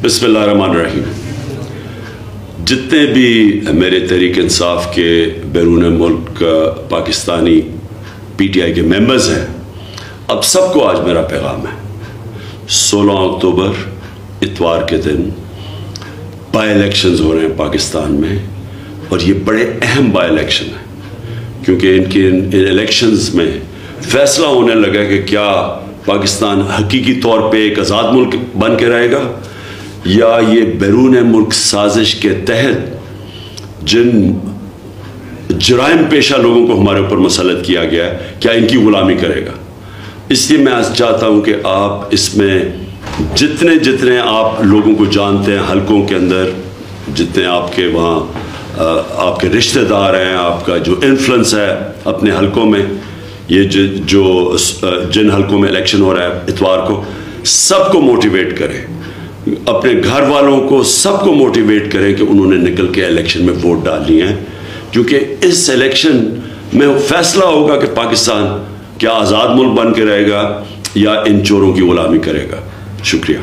बिस्मिल्लाहिर्रहमानिर्रहीम। जितने भी मेरे तहरीक इंसाफ के बैरून मुल्क पाकिस्तानी PTI के मेंबर्स हैं, अब सबको आज मेरा पैगाम है। 16 अक्टूबर इतवार के दिन बाई इलेक्शंस हो रहे हैं पाकिस्तान में, और ये बड़े अहम बाई इलेक्शन हैं क्योंकि इन इलेक्शंस में फैसला होने लगा कि क्या पाकिस्तान हकीकी तौर पे एक आज़ाद मुल्क बन के रहेगा या ये बैरून मुल्क साजिश के तहत जिन जराइम पेशा लोगों को हमारे ऊपर मसलत किया गया है, क्या इनकी गुलामी करेगा। इसलिए मैं आज चाहता हूँ कि आप इसमें जितने आप लोगों को जानते हैं, हलकों के अंदर जितने आपके वहाँ आपके रिश्तेदार हैं, आपका जो इन्फ्लुएंस है अपने हलकों में, ये जिन हलकों में इलेक्शन हो रहा है इतवार को, सबको मोटिवेट करें, अपने घर वालों को सबको मोटिवेट करें कि उन्होंने निकल के इलेक्शन में वोट डालनी है, क्योंकि इस इलेक्शन में फैसला होगा कि पाकिस्तान क्या आज़ाद मुल्क बन के रहेगा या इन चोरों की गुलामी करेगा। शुक्रिया।